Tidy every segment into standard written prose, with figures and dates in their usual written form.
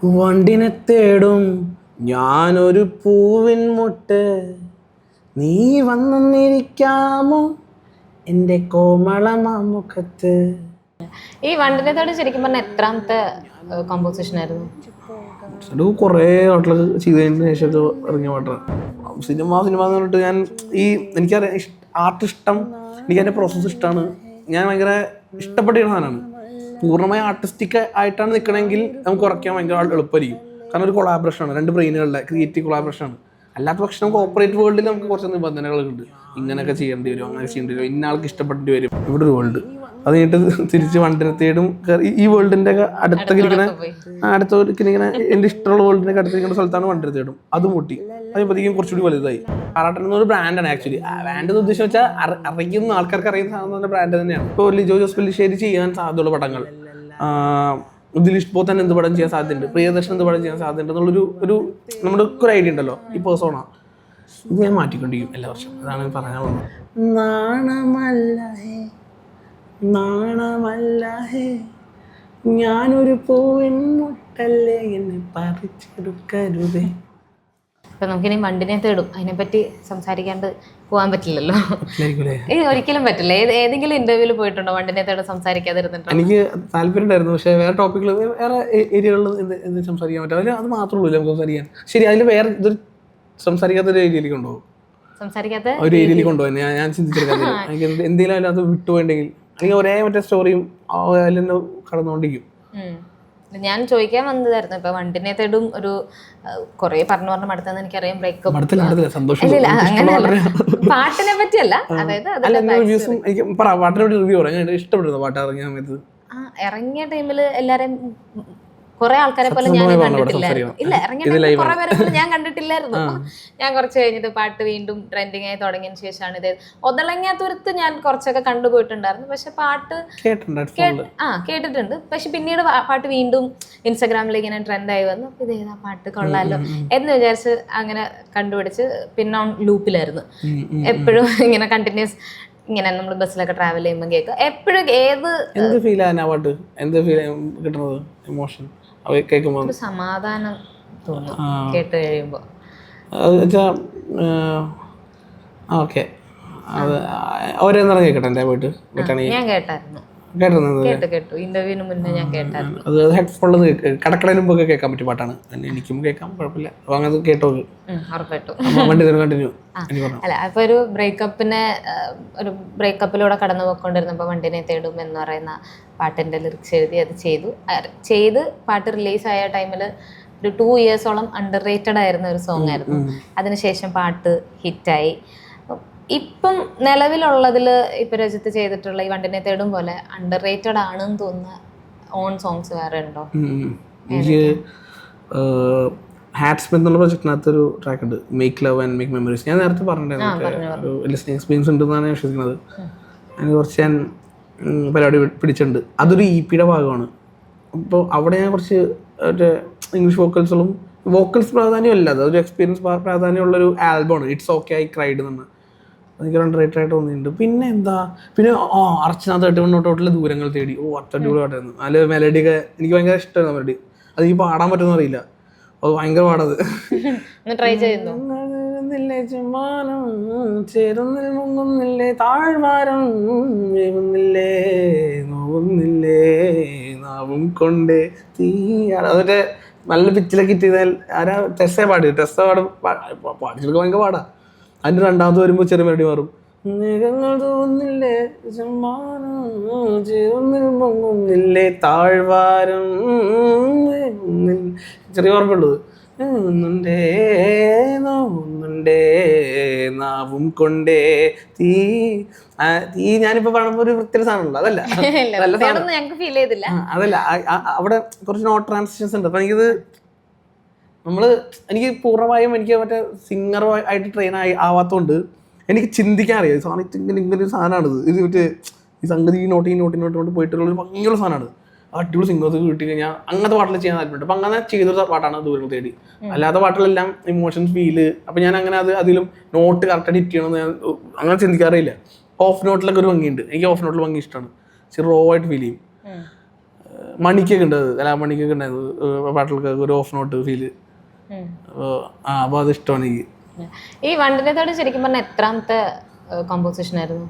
വണ്ടിനെ തേടും ഞാനൊരു പൂവിൻ മുട്ട്, നീ വന്നിരിക്കാമോ എൻ്റെ കോമളമാമുഖത്ത്. ഈ വണ്ടിനെ തേടും ശരിക്കും പറഞ്ഞാൽ എത്രാമത്തെ കോമ്പോസിഷൻ ആയിരുന്നു? അത് കുറേ പാട്ടുകൾ ചെയ്തതിന് ശേഷം ഇറങ്ങിയ പാട്ടാണ്. സിനിമ എന്ന് പറഞ്ഞിട്ട് ഞാൻ എനിക്കറിയാം ആർട്ടിഷ്ടം, എനിക്ക് അതിൻ്റെ പ്രോസസ്സ് ഇഷ്ടമാണ്. ഞാൻ ഭയങ്കര ഇഷ്ടപ്പെട്ടിരുന്ന സാധനമാണ്. പൂർണ്ണമായി ആർട്ടിസ്റ്റിക് ആയിട്ടാണ് നിൽക്കണമെങ്കിൽ നമുക്ക് കുറയ്ക്കാൻ ഭയങ്കര എളുപ്പമായിരിക്കും. കാരണം ഒരു കൊളാബറേഷനാണ്, രണ്ട് ബ്രെയിനുകളുടെ ക്രിയേറ്റീവ് കൊളാബറേഷനാണ്. അല്ലാത്ത പക്ഷെ നമുക്ക് ഓപ്പറേറ്റ് വേൾഡിൽ നമുക്ക് കുറച്ച് നിബന്ധനകളുണ്ട്. ഇങ്ങനെയൊക്കെ ചെയ്യേണ്ടി വരും, അങ്ങനെ ചെയ്യേണ്ടി വരും, ഇന്ന ആൾക്ക് ഇഷ്ടപ്പെടേണ്ടി വരും. ഇവിടെ ഒരു വേൾഡ് അത് കഴിഞ്ഞിട്ട് തിരിച്ച് വണ്ടിനത്തേടും ഈ വേൾഡിൻ്റെ ഒക്കെ അടുത്തേക്കിരിക്കുന്ന ഇങ്ങനെ എൻ്റെ ഇഷ്ടമുള്ള വേൾഡിൻ്റെ ഒക്കെ അടുത്തിരിക്കുന്ന സ്ഥലത്താണ് വണ്ടിനത്തേടും. അത് മുട്ടി അതിപ്പോഴത്തേക്കും കുറച്ചുകൂടി വലുതായി. ആറാട്ടൻ എന്നൊരു ബ്രാൻഡാണ് ആക്ച്വലി. ബ്രാൻഡ് ഉദ്ദേശം വെച്ചാൽ അറിയുന്ന ആൾക്കാർക്ക് അറിയുന്ന സാധനം ബ്രാൻഡ് തന്നെയാണ്. ഇപ്പോൾ ലിജോ ജോസ് പെല്ലിശ്ശേരി ചെയ്യാൻ സാധ്യതയുള്ള പടങ്ങൾ, ദിലീഷ് പോത്തൻ എന്ത് പടം ചെയ്യാൻ സാധ്യതയുണ്ട്, പ്രിയദർശൻ എന്ത് പടം ചെയ്യാൻ സാധ്യതയുണ്ട് എന്നുള്ളൊരു നമ്മുടെ ഒരു ഐഡിയ ഉണ്ടല്ലോ. ഈ പേഴ്സോണ ഇത് ഞാൻ മാറ്റിക്കൊണ്ടിരിക്കും എല്ലാ വർഷവും. അതാണ് പറയാനുള്ളത്. നാണമല്ലേ ഞാനൊരു പൂവിൻ മുട്ടല്ലേ എന്നെ പറിച്ചെടുക്കരുതേ. ഇപ്പം നമുക്കിനി വണ്ടിനെ തേടും അതിനെപ്പറ്റി സംസാരിക്കാണ്ട് പോകാൻ പറ്റില്ലല്ലോ. ഒരിക്കലും പറ്റില്ല. ഏതെങ്കിലും ഇന്റർവ്യൂവിൽ പോയിട്ടുണ്ടോ വണ്ടിനെ തേടും സംസാരിക്കാതിരുന്നിട്ടോ? എനിക്ക് താല്പര്യം ഉണ്ടായിരുന്നു, പക്ഷേ വേറെ ടോപ്പിക്കിൽ വേറെ ഏരിയകളിൽ എന്ത് സംസാരിക്കാൻ പറ്റും, അതിൽ അത് മാത്രമേ ഉള്ളൂ നമുക്ക് സംസാരിക്കാൻ. ശരി, അതിൽ വേറെ ഇതൊരു സംസാരിക്കാത്തൊരു ഏരിയയിലേക്ക് കൊണ്ടുപോകും, സംസാരിക്കാത്ത ഒരു ഏരിയയിലേക്ക് കൊണ്ടുപോകാൻ ഞാൻ ചിന്തിച്ചെടുക്കാൻ. എനിക്ക് എന്തെങ്കിലും അതിനകത്ത് വിട്ടുപോയിട്ടുണ്ടെങ്കിൽ അല്ലെങ്കിൽ ഒരേ മറ്റേ സ്റ്റോറിയും അതിൽ തന്നെ കടന്നുകൊണ്ടിരിക്കും. ഞാൻ ചോദിക്കാൻ വന്നതായിരുന്നു, ഇപ്പൊ വണ്ടിനെ തേടും ഒരു കൊറേ പറഞ്ഞു അടുത്തെന്ന് എനിക്കറിയാം. ബ്രേക്കപ്പ് പാട്ടിനെ പറ്റിയല്ല, അതായത് ഇറങ്ങിയ ടൈമില് എല്ലാരെയും കുറെ ആൾക്കാരെ പോലെ ഞാൻ കണ്ടിട്ടില്ലായിരുന്നു. ഇല്ല, ഇറങ്ങിയ കുറെ പേരെ പോലെ ഞാൻ കണ്ടിട്ടില്ലായിരുന്നു. ഞാൻ കുറച്ച് കഴിഞ്ഞിട്ട് പാട്ട് വീണ്ടും ട്രെൻഡിങ് ആയി തുടങ്ങിയതിന് ശേഷമാണ് ഇത് ഒതളങ്ങാത്തുരത്ത് ഞാൻ കുറച്ചൊക്കെ കണ്ടുപോയിട്ടുണ്ടായിരുന്നു. പക്ഷെ പാട്ട് കേട്ടിട്ടുണ്ട്. പക്ഷെ പിന്നീട് പാട്ട് വീണ്ടും ഇൻസ്റ്റാഗ്രാമിൽ ഇങ്ങനെ ട്രെൻഡായി വന്നു. ഇത് ഏതാ പാട്ട്, കൊള്ളാലോ എന്ന് വിചാരിച്ച് അങ്ങനെ കണ്ടുപിടിച്ച് പിന്നെ ലൂപ്പിലായിരുന്നു. എപ്പോഴും ഇങ്ങനെ കണ്ടിന്യൂസ് ഇങ്ങനെ നമ്മൾ ബസ്സിലൊക്കെ ട്രാവൽ ചെയ്യുമ്പോൾ കേൾക്കുക എപ്പോഴും എന്ത് ഫീൽ കിട്ടുന്നത്, ഇമോഷൻ കേൾക്കുമ്പോൾ സമാധാനം തോന്നും കേട്ട് കഴിയുമ്പോൾ. ഓക്കെ, അവരെന്താ കേൾക്കട്ടെ എൻ്റെ പോയിട്ട് ഞാൻ കേട്ടായിരുന്നു, കേട്ടു ഇന്റർവ്യൂവിന് മുന്നേ ഞാൻ കേട്ടായിരുന്നു. അത് ഹെഡ്ഫോണിൽ കടക്കടന് മുമ്പൊക്കെ കേൾക്കാൻ പറ്റിയ പാട്ടാണ്. എനിക്കും കേൾക്കാം, കുഴപ്പമില്ല. അപ്പോൾ അങ്ങനെ കേട്ടോ, കണ്ടിന്യൂ. അല്ല, അപ്പൊ ഒരു ബ്രേക്കപ്പിലൂടെ കടന്നു പോയിക്കൊണ്ടിരുന്നപ്പോ വണ്ടിനെ തേടും എന്ന് പറയുന്ന പാട്ടിന്റെ ലിറിക്സ് എഴുതി അത് ചെയ്ത് പാട്ട് റിലീസായ ടൈമില് ഒരു 2 ഇയേഴ്സോളം അണ്ടർ റേറ്റഡ് ആയിരുന്ന ഒരു സോങ് ആയിരുന്നു. അതിനുശേഷം പാട്ട് ഹിറ്റായി. ഇപ്പം നിലവിലുള്ളതിൽ ഇപ്പൊ രജിത്ത് ചെയ്തിട്ടുള്ള ഈ വണ്ടിനെ തേടും പോലെ അണ്ടർ റേറ്റഡ് ആണെന്ന് തോന്നുന്ന ഓൺ സോങ്സ് വേറെ ഉണ്ടോ? എനിക്ക് ഹാറ്റ്സ്മിത്ത് എന്നുള്ള പ്രൊജക്റ്റിനകത്ത് ഒരു ട്രാക്ക് ഉണ്ട്, make love and make memories. ഞാൻ നേരത്തെ പറഞ്ഞിട്ടുണ്ടായിരുന്നു, ഒരു ലിസ്ണിംഗ് എക്സ്പീരിയൻസ് ഉണ്ടെന്നാണ് ഞാൻ വിശ്വസിക്കുന്നത്. അതിന് കുറച്ച് ഞാൻ പരിപാടി പിടിച്ചിട്ടുണ്ട്. അതൊരു EP-യുടെ ഭാഗമാണ്. അപ്പോൾ അവിടെ ഞാൻ കുറച്ച് മറ്റേ ഇംഗ്ലീഷ് വോക്കൽസ് പ്രാധാന്യമല്ല, അതൊരു എക്സ്പീരിയൻസ് പ്രാധാന്യമുള്ളൊരു ആൽബമാണ്. ഇറ്റ്സ് ഓക്കെ ഐ ക്രൈഡ് എന്ന്. എനിക്ക് അണ്ടർ റേറ്റഡ് ആയിട്ട് തോന്നിയിട്ടുണ്ട്. പിന്നെ അർച്ചന 31 തൊട്ടുള്ള ദൂരങ്ങൾ തേടി, അടിപൊളി പാട്ടായിരുന്നു. അതിൽ മെലഡിയൊക്കെ എനിക്ക് ഭയങ്കര ഇഷ്ടമായിരുന്നു. മെലഡി അത് എനിക്ക് പാടാൻ പറ്റുമെന്ന് അറിയില്ല, അത് ഭയങ്കര പാടത്. ചേരുന്നില്ലേ താഴ്വാരം വീഴുന്നില്ലേ നോവുന്നില്ലേ നാവും കൊണ്ടേ തീ, അതൊക്കെ നല്ല പിച്ചിലൊക്കെ ഇട്ടാൽ ആരാ ടെസ്സേ പാടിച്ചെടുക്കാൻ ഭയങ്കര പാടാ. അതിൻ്റെ രണ്ടാമത് വരുമ്പോൾ ചെറിയ മെലഡി മാറും. മേഘങ്ങൾ തോന്നില്ലേ ചേരുന്നില്ലേ താഴ്വാരം, ചെറിയ ഓർമ്മയുള്ളത്. നാവും കൊണ്ടേ തീ. ഞാനിപ്പോ പറയുമ്പോ ഒരു വൃത്തിയുടെ സാധനമുണ്ടോ? അതല്ല, അവിടെ കുറച്ച് നോട്ട് ട്രാൻസിഷൻസ് ഉണ്ട്. അപ്പൊ എനിക്ക് പൂർണ്ണമായും എനിക്ക് മറ്റേ സിംഗർ ആയിട്ട് ട്രെയിൻ ആവാത്തതുകൊണ്ട് എനിക്ക് ചിന്തിക്കാൻ അറിയാം. സാധനം ഇങ്ങനെ ഒരു സാധനമാണിത്. ഇത് മറ്റേ ഈ സംഗതി നോട്ട് പോയിട്ടുള്ളൊരു ഭംഗിയുള്ള സാധനമാണ്. അടിപൊളി സിംഗേഴ്സ് കിട്ടി കഴിഞ്ഞാൽ അങ്ങനത്തെ പാട്ടിൽ ചെയ്യാൻ താല്പര്യമുണ്ട്. അപ്പം അങ്ങനെ ചെയ്തൊരു പാട്ടാണ് ദൂരം തേടി. അല്ലാത്ത പാട്ടിലെല്ലാം ഇമോഷൻസ് ഫീല്. അപ്പം ഞാൻ അങ്ങനെ അതിലും നോട്ട് കറക്റ്റായിട്ട് ഹിറ്റ് ചെയ്യണമെന്ന് ഞാൻ അങ്ങനെ ചിന്തിക്കാറില്ല. ഓഫ് നോട്ടിലൊക്കെ ഒരു ഭംഗിയുണ്ട്. എനിക്ക് ഓഫ് നോട്ടിൽ ഭംഗി ഇഷ്ടമാണ്. റോ ആയിട്ട് ഫീൽ ചെയ്യും. മണിക്കൊക്കെ ഉണ്ട്, കലാമണിക്കൊക്കെ ഉണ്ടായിരുന്നു പാട്ടുകൾക്ക് ഒരു ഓഫ് നോട്ട് ഫീല്. അപ്പോൾ അത് ഇഷ്ടമാണ് എനിക്ക്. ഈ വണ്ടിനത്തോട് ശരിക്കും പറഞ്ഞാൽ എത്രാമത്തെ കോമ്പോസിഷൻ ആയിരുന്നു?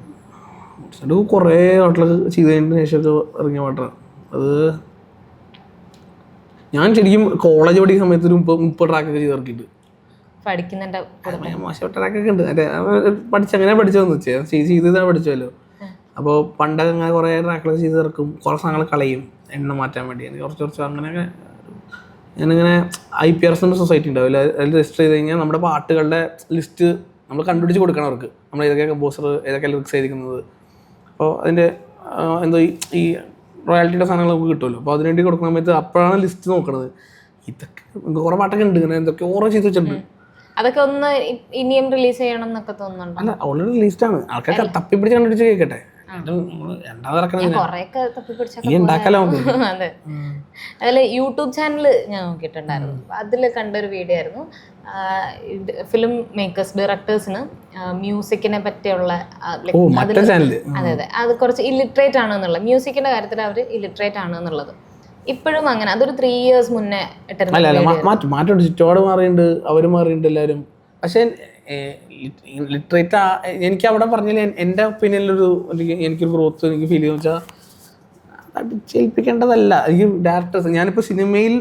അത് കുറേ പാട്ടുകൾ ചെയ്തതിന് ശേഷമൊക്കെ ഇറങ്ങിയ പാട്ടാണ് അത്. ഞാൻ ശരിക്കും കോളേജ് പഠിക്കുന്ന സമയത്ത് ഒരു 30 ട്രാക്കൊക്കെ ചെയ്ത് ഇറക്കിയിട്ട് മോശം ട്രാക്കൊക്കെ ഉണ്ട്. അങ്ങനെ പഠിച്ചു വന്നു ചെയ്താൽ പഠിച്ചല്ലോ. അപ്പോൾ പണ്ടൊക്കെ അങ്ങനെ കുറേ ട്രാക്കുകളൊക്കെ ചെയ്ത് ഇറക്കും, കുറേ സാധനങ്ങൾ കളയും എണ്ണ മാറ്റാൻ വേണ്ടി. കുറച്ച് അങ്ങനെയൊക്കെ ഞാനിങ്ങനെ IPRS സൊസൈറ്റി ഉണ്ടാവില്ല, അതിൽ രജിസ്റ്റർ ചെയ്ത് കഴിഞ്ഞാൽ നമ്മുടെ പാട്ടുകളുടെ ലിസ്റ്റ് നമ്മൾ കണ്ടുപിടിച്ച് കൊടുക്കണം അവർക്ക്, നമ്മൾ ഏതൊക്കെ കമ്പോസർ ഏതൊക്കെ ലിറിക്സ് എഴുതിക്കുന്നത്. അപ്പോൾ അതിൻ്റെ എന്തോ ഈ റോയാലിറ്റിയുടെ സാധനങ്ങൾ നമുക്ക് കിട്ടുമല്ലോ. അപ്പോൾ അതിനുവേണ്ടി കൊടുക്കുന്ന സമയത്ത് അപ്പോഴാണ് ലിസ്റ്റ് നോക്കണത്. ഇതൊക്കെ കുറേ പാട്ടൊക്കെ ഉണ്ട് ഇങ്ങനെ, എന്തൊക്കെ ഓരോ ചെയ്ത് വെച്ചിട്ടുണ്ട്. അതൊക്കെ ഒന്ന് ഇനിയും റിലീസ് ചെയ്യണം എന്നൊക്കെ തോന്നുന്നുണ്ടോ? അല്ല, ഓൾറെഡി റിലീസ്ഡാണ്. ആൾക്കാർ തപ്പിപ്പിടിച്ച് കണ്ടുപിടിച്ച് കേൾക്കട്ടെ. അതില് യൂട്യൂബ് ചാനല് ഞാൻ നോക്കിയിട്ടുണ്ടായിരുന്നു. അതില് കണ്ടൊരു വീഡിയോ ആയിരുന്നു, ഫിലിം മേക്കേഴ്സ് ഡയറക്ടേഴ്സിന് മ്യൂസിക്കിനെ പറ്റിയുള്ള. അതെ അതെ, അത് കുറച്ച് ഇല്ലിട്രേറ്റ് ആണ് എന്നുള്ളത്, മ്യൂസിക്കിന്റെ കാര്യത്തിൽ അവർ ഇല്ലിട്രേറ്റ് ആണ് എന്നുള്ളത് ഇപ്പോഴും അങ്ങനെ. അതൊരു 3 years മുന്നേ മാറ്റം ചുറ്റോട് മാറിയിട്ടുണ്ട്, അവര് മാറിയിട്ടുണ്ട് എല്ലാവരും. പക്ഷെ ലിറ്ററേറ്റ് എനിക്ക് അവിടെ പറഞ്ഞാൽ എൻ്റെ ഒപ്പീനിയനിലൊരു എനിക്കൊരു ഗ്രോത്ത് എനിക്ക് ഫീൽ ചെയ്യുന്ന വെച്ചാൽ അടിച്ചേൽപ്പിക്കേണ്ടതല്ല. എനിക്ക് ഡയറക്ടേഴ്സ്, ഞാനിപ്പോൾ സിനിമയിൽ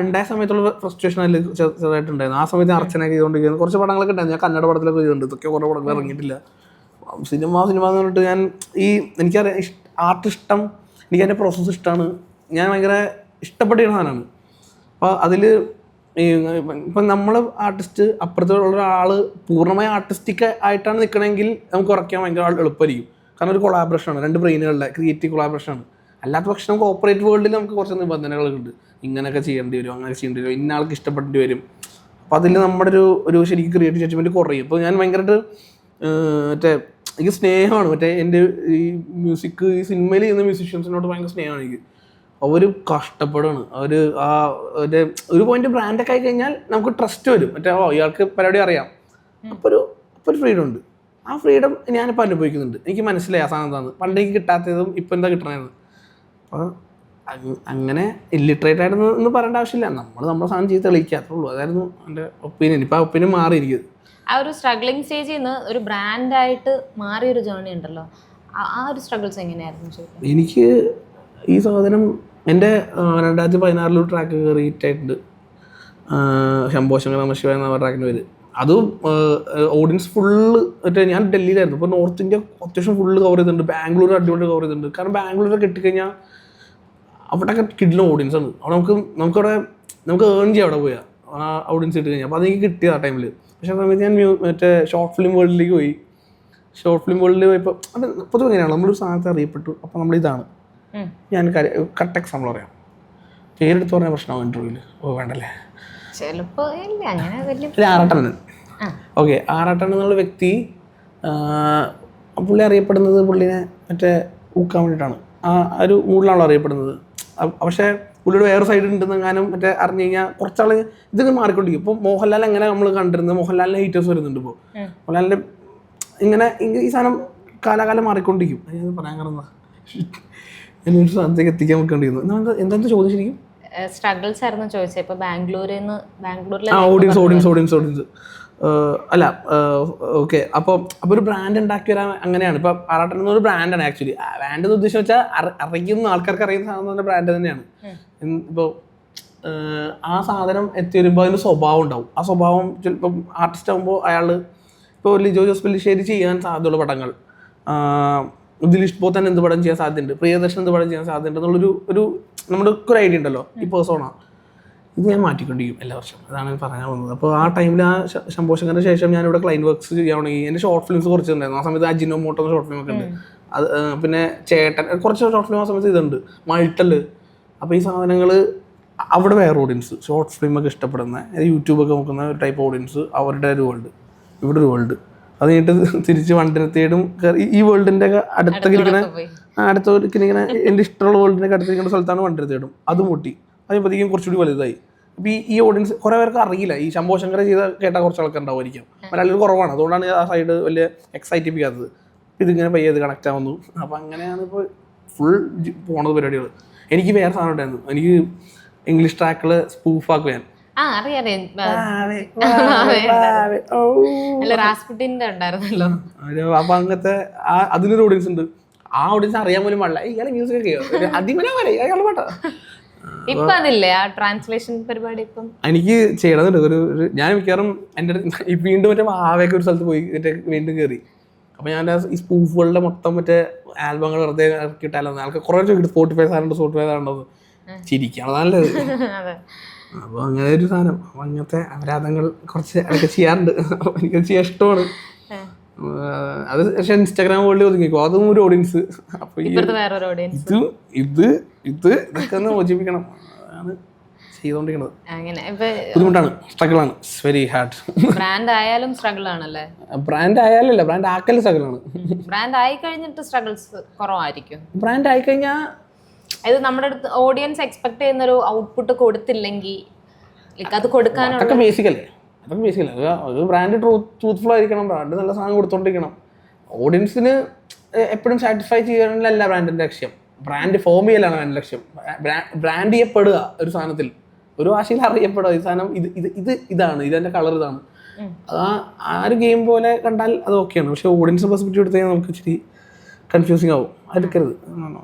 ഉണ്ടായ സമയത്തുള്ള ഫ്രസ്ട്രേഷൻ അതിൽ ചെറുതായിട്ടുണ്ടായിരുന്നു. ആ സമയത്ത് അർച്ചനയൊക്കെ ചെയ്തുകൊണ്ടിരിക്കുന്നത് കുറച്ച് പടങ്ങളൊക്കെ ഉണ്ടായിരുന്നു. ഞാൻ കന്നഡ പടത്തിലൊക്കെ ചെയ്തിട്ടുണ്ട്, ഇതൊക്കെ കുറേ പടങ്ങൾ ഇറങ്ങിയിട്ടില്ല. സിനിമ എന്ന് പറഞ്ഞിട്ട് ഞാൻ എനിക്കറിയാം ആർട്ടിഷ്ടം, എനിക്ക് എൻ്റെ പ്രോസസ്സ് ഇഷ്ടമാണ്. ഞാൻ ഭയങ്കര ഇഷ്ടപ്പെട്ടിരുന്ന സാധനമാണ്. അപ്പോൾ അതിൽ ഇപ്പം നമ്മൾ ആർട്ടിസ്റ്റ് അപ്പുറത്തുള്ള ഒരാൾ പൂർണ്ണമായി ആർട്ടിസ്റ്റിക് ആയിട്ടാണ് നിൽക്കണമെങ്കിൽ നമുക്ക് കുറയ്ക്കാൻ ഭയങ്കര എളുപ്പമായിരിക്കും. കാരണം ഒരു കൊളാബറേഷനാണ്, 2 ബ്രെയിനുകളുടെ ക്രിയേറ്റീവ് കൊളാബറേഷനാണ്. അല്ലാത്ത പക്ഷേ നമുക്ക് ഓപ്പറേറ്റ് വേൾഡിൽ നമുക്ക് കുറച്ച് നിബന്ധനകളുണ്ട്. ഇങ്ങനെയൊക്കെ ചെയ്യേണ്ടി വരും, അങ്ങനെ ചെയ്യേണ്ടി വരും, ഇന്ന ആൾക്ക് ഇഷ്ടപ്പെടേണ്ടി വരും. അപ്പോൾ അതിൽ നമ്മുടെ ഒരു ശരിക്കും ക്രിയേറ്റീവ് ജഡ്ജ്മെൻറ്റ് കുറയും. ഇപ്പോൾ ഞാൻ ഭയങ്കരമായിട്ട് എനിക്ക് സ്നേഹമാണ് എൻ്റെ ഈ മ്യൂസിക്, ഈ സിനിമയിൽ ചെയ്യുന്ന മ്യൂസീഷ്യൻസിനോട് ഭയങ്കര സ്നേഹമാണ് എനിക്ക്. അവർ കഷ്ടപ്പെടുകയാണ്. അവർ ഒരു പോയിന്റ് ബ്രാൻഡൊക്കെ ആയി കഴിഞ്ഞാൽ നമുക്ക് ട്രസ്റ്റ് വരും. ഇയാൾക്ക് പരിപാടി അറിയാം. അപ്പോൾ ഒരു ഫ്രീഡം ഉണ്ട്. ആ ഫ്രീഡം ഞാനിപ്പോൾ അനുഭവിക്കുന്നുണ്ട്. എനിക്ക് മനസ്സിലായി ആ സാധനം എന്താണെന്ന്, പണ്ട് എനിക്ക് കിട്ടാത്തതും ഇപ്പം എന്താ കിട്ടണതെന്ന്. അപ്പോൾ അങ്ങനെ ഇല്ലിട്രേറ്റ് ആയിരുന്നു എന്ന് പറയേണ്ട ആവശ്യമില്ല. നമ്മുടെ സാധനം ചെയ്ത് തെളിയിക്കാത്തുള്ളൂ. അതായിരുന്നു എൻ്റെ ഒപ്പീനിയൻ. ഇപ്പോൾ ആ ഒപ്പീനിയൻ മാറിയിരിക്കുന്നത്. ആ ഒരു സ്ട്രഗ്ലിംഗ് സ്റ്റേജിൽ നിന്ന് ഒരു ബ്രാൻഡായിട്ട് മാറിയൊരു ജേർണി ഉണ്ടല്ലോ, ആ ഒരു സ്ട്രഗിൾസ് എങ്ങനെയായിരുന്നു? എനിക്ക് ഈ സാധനം എൻ്റെ 2016 ട്രാക്ക് കയറിയിട്ടായിട്ടുണ്ട്, ശംഭോ ശങ്കർ നമഃ ശിവായ എന്ന ട്രാക്കിന് പേര്. അതും ഓഡിയൻസ് ഫുള്ള് ഞാൻ ഡൽഹിയിലായിരുന്നു. ഇപ്പോൾ നോർത്ത് ഇന്ത്യ അത്യാവശ്യം ഫുള്ള് കവർ ചെയ്തിട്ടുണ്ട്, ബാംഗ്ലൂർ അടിപൊളി കവർ ചെയ്തിട്ടുണ്ട്. കാരണം ബാംഗ്ലൂരൊക്കെ കിട്ടിക്കഴിഞ്ഞാൽ അവിടെയൊക്കെ കിഡിലും ഓഡിയൻസ് ആണ്. അവിടെ നമുക്ക് ഏൺ ചെയ്യാം അവിടെ പോയാൽ ആ ഓഡിയൻസ് ഇട്ട് കഴിഞ്ഞാൽ. അപ്പോൾ അതെനിക്ക് കിട്ടിയത് ആ ടൈമിൽ. പക്ഷേ ആ സമയത്ത് ഞാൻ മറ്റേ ഷോർട്ട് ഫിലിം വേൾഡിലേക്ക് പോയി. ഷോർട്ട് ഫിലിം വേൾഡിൽ പോയപ്പോൾ അത് പൊതുവെ എങ്ങനെയാണ്, നമ്മളൊരു സാധനത്തെ അറിയപ്പെട്ടു. അപ്പോൾ നമ്മളിതാണ്, ഞാൻ കറക്റ്റ് എക്സാമ്പിൾ പറയാം. പേരെടുത്ത് പറഞ്ഞ പ്രശ്നമാവും ഇൻ്റർവ്യൂവിൽ. വേണ്ടല്ലേ? ആറാട്ടണ്ണൻ. ഓക്കെ, ആറാട്ടണ്ണൻ എന്നുള്ള വ്യക്തി പുള്ളി അറിയപ്പെടുന്നത് പുള്ളിനെ ഊക്കാൻ വേണ്ടിയിട്ടാണ്. ആ ഒരു മൂഡിലാണല്ലോ അറിയപ്പെടുന്നത്. പക്ഷേ പുള്ളിയുടെ വേറെ സൈഡ് ഉണ്ടെന്നെങ്ങാനും അറിഞ്ഞു കഴിഞ്ഞാൽ കുറച്ചാൾ ഇതിങ്ങനെ മാറിക്കൊണ്ടിരിക്കും. ഇപ്പോൾ മോഹൻലാൽ എങ്ങനെ നമ്മൾ കണ്ടിരുന്നത്, മോഹൻലാലിന് ഹീറ്റേഴ്സ് വരുന്നുണ്ട്. ഇപ്പോൾ മോഹൻലാലിൻ്റെ ഇങ്ങനെ ഈ സാധനം കാലാകാലം മാറിക്കൊണ്ടിരിക്കും. അത് പറയാൻ കാരണം എന്നൊരു സാധനത്തേക്ക് എത്തിക്കാൻ നോക്കേണ്ടിയിരുന്നു. എന്താ ചോദ്യം ശരിക്കും? സ്ട്രഗിൾസ് ആയിരുന്നു ചോദിച്ചത്. ഇപ്പോൾ ബാംഗ്ലൂരിൽ ഓഡിയൻസ് അല്ല. ഓക്കെ, അപ്പോൾ ഒരു ബ്രാൻഡ് ഉണ്ടാക്കി വരാൻ അങ്ങനെയാണ്. ഇപ്പോൾ ആറാട്ടൻ എന്നൊരു ബ്രാൻഡാണ് ആക്ച്വലി. ബ്രാൻഡ് എന്ന് ഉദ്ദേശം വെച്ചാൽ അറിയുന്ന ആൾക്കാർക്ക് അറിയുന്ന സാധനം ബ്രാൻഡ് തന്നെയാണ്. ഇപ്പോൾ ആ സാധനം എത്തി വരുമ്പോൾ അതിന് സ്വഭാവം ഉണ്ടാവും. ആ സ്വഭാവം ചിലപ്പം ആർട്ടിസ്റ്റ് ആകുമ്പോൾ അയാൾ ഇപ്പോൾ ലിജോ ജോസ് പെല്ലിശ്ശേരി ചെയ്യാൻ സാധ്യതയുള്ള പടങ്ങൾ, ദിലീഷ് പോത്തൻ എന്ത് പടം ചെയ്യാൻ സാധ്യതയുണ്ട്, പ്രിയദർശൻ എന്ത് പടം ചെയ്യാൻ സാധ്യതയുണ്ട് എന്നുള്ളൊരു നമ്മുടെ ഒരു ഐഡിയ ഉണ്ടല്ലോ. ഈ പേഴ്സോണ ഇത് ഞാൻ മാറ്റിക്കൊണ്ടിരിക്കും എല്ലാ വർഷവും. അതാണ് ഞാൻ പറയാൻ വന്നത്. അപ്പോൾ ആ ടൈമിൽ ആ ശംഭോ ശങ്കറിന് ശേഷം ഞാനിവിടെ ക്ലൈൻറ്റ് വർക്ക്സ് ചെയ്യാൻ തുടങ്ങി. എൻ്റെ ഷോർട്ട് ഫിലിംസ് കുറച്ചുണ്ടായിരുന്നു. ആ സമയത്ത് അജിനോ മോട്ടോ ഷോർട്ട് ഫിലിം ഒക്കെ ഉണ്ട്. അത് പിന്നെ ചേട്ടൻ കുറച്ച് ഷോർട്ട് ഫിലിം ആ സമയത്ത് ഇതുണ്ട്, മൾട്ടല്. അപ്പോൾ ഈ സാധനങ്ങൾ അവിടെ വേറെ ഓഡിയൻസ്, ഷോർട്ട് ഫിലിമൊക്കെ ഇഷ്ടപ്പെടുന്ന യൂട്യൂബൊക്കെ നോക്കുന്ന ഒരു ടൈപ്പ് ഓഡിയൻസ്, അവരുടെ ഒരു വേൾഡ്, ഇവിടെ ഒരു വേൾഡ്. അത് കഴിഞ്ഞിട്ട് തിരിച്ച് വണ്ടിനത്തേടും ഈ വേൾഡിൻ്റെ അടുത്തൊക്കെ ഇങ്ങനെ എൻ്റെ ഇഷ്ടമുള്ള വേൾഡിൻ്റെ അടുത്തിരിക്കുന്ന സ്ഥലത്താണ് വണ്ടിനത്തേടും. അത് മുട്ടി അതിപ്പോഴത്തേക്കും കുറച്ചുകൂടി വലുതായി. അപ്പോൾ ഈ ഓഡിയൻസ് കുറേ പേർക്ക് അറിയില്ല. ഈ ശംഭോ ശങ്കർ കേട്ടാൽ കുറച്ച് ആൾക്കാർ ഉണ്ടാവുമായിരിക്കും, മലയാളികൾ കുറവാണ്. അതുകൊണ്ടാണ് ആ സൈഡ് വലിയ എക്സൈറ്റിപ്പിക്കാത്തത്. ഇതിങ്ങനെ പയ്യത് കണക്റ്റ് ആവുന്നു. അപ്പോൾ അങ്ങനെയാണ് ഇപ്പോൾ ഫുൾ പോണത് പരിപാടികൾ. എനിക്ക് വേറെ സാധനം ഉണ്ടായിരുന്നു. എനിക്ക് ഇംഗ്ലീഷ് ട്രാക്കിൽ സ്പൂഫാക്കും ഞാൻ. അറിയാം റാസ്പുട്ടിന്റെ ഉണ്ടായിരുന്നല്ലോ. അപ്പൊ അങ്ങനത്തെ അതിനൊരു ഓഡിയൻസ് ഉണ്ട്. ആ ഓഡിയൻസ് അറിയാൻ പോലും പാടില്ല ഇയാളെ മ്യൂസിക് ഒക്കെ അയാളെ പാട്ടാ. ഇപ്പൊ അതില്ലേ ആ ട്രാൻസ്ലേഷൻ പരിപാടി? ഇപ്പം എനിക്ക് ചെയ്യണമെന്നുണ്ട്. ഒരു ഞാൻ മിക്കവാറും എൻ്റെ വീണ്ടും മറ്റേ ആവേക്ക് ഒരു സ്ഥലത്ത് പോയി മറ്റേ വീണ്ടും കയറി. അപ്പൊ ഞാൻ ഈ സ്പൂഫുകളുടെ മൊത്തം മറ്റേ ആൽബങ്ങൾ വെറുതെ ഇറക്കിയിട്ടാലോ ആൾക്ക് കുറെ ചോദിക്കും സ്പോട്ടിഫൈ സാധനം ചിരിക്കണം നല്ലത്. അപ്പൊ അങ്ങനെ ഒരു സാധനം. അപ്പൊ അങ്ങനത്തെ അപരാധങ്ങൾ കുറച്ച് അതൊക്കെ ചെയ്യാറുണ്ട്. എനിക്ക് ചെയ്യാൻ ഇഷ്ടമാണ് അത്. പക്ഷെ ഇൻസ്റ്റാഗ്രാം വേൾഡിൽ ഒതുങ്ങിക്കോ, അതും ഒരു ഓഡിയൻസ്. അപ്പൊ ഇതൊക്കെ ഒന്ന് മോചിപ്പിക്കണം. അതാണ് ചെയ്തോണ്ടിരിക്കുന്നത്. ബുദ്ധിമുട്ടാണ്, സ്ട്രഗിളാണ്, വെരി ഹാർഡ്. ബ്രാൻഡ് ആയാലും സ്ട്രഗിൾ ആണല്ലേ? ബ്രാൻഡ് ആയാലല്ല, ബ്രാൻഡ് ആക്കൽ സ്ട്രഗിളാണ്. ബ്രാൻഡ് ആയി കഴിഞ്ഞിട്ട് സ്ട്രഗിൾസ് കുറവായിരിക്കും. ബ്രാൻഡ് ആയി കഴിഞ്ഞാൽ ഇത് നമ്മുടെ അടുത്ത് ഓഡിയൻസ് എക്സ്പെക്ട് ചെയ്യുന്ന ഒരു ഔട്ട്പുട്ട് കൊടുത്തില്ലെങ്കിൽ അത് കൊടുക്കാനുള്ള അതൊക്കെ ബേസിക്കല്ലേ. അതൊക്കെ ബേസിക്കല്ലേ. ഒരു ബ്രാൻഡ് ട്രൂത്ത്ഫുൾ ആയിരിക്കണം, ബ്രാൻഡ് നല്ല സാധനം കൊടുത്തോണ്ടിരിക്കണം. ഓഡിയൻസിന് എപ്പോഴും സാറ്റിസ്ഫൈ ചെയ്യാനല്ല ബ്രാൻഡിന്റെ ലക്ഷ്യം. ബ്രാൻഡ് ഫോം ചെയ്യലാണ് അതിൻ്റെ ലക്ഷ്യം. ബ്രാൻഡ് ചെയ്യപ്പെടുക ഒരു സാധനത്തിൽ, ഒരു ഭാഷയിൽ അറിയപ്പെടുക. ഈ സാധനം ഇതാണ്, ഇതെൻ്റെ കളർ ഇതാണ്. ആ ഒരു ഗെയിം പോലെ കണ്ടാൽ അത് ഓക്കെയാണ്. പക്ഷെ ഓഡിയൻസ് പെർസ്പെക്റ്റീവ് എടുത്തു കഴിഞ്ഞാൽ നമുക്ക് ഇച്ചിരി കൺഫ്യൂസിങ് ആവും. അതെടുക്കരുത്.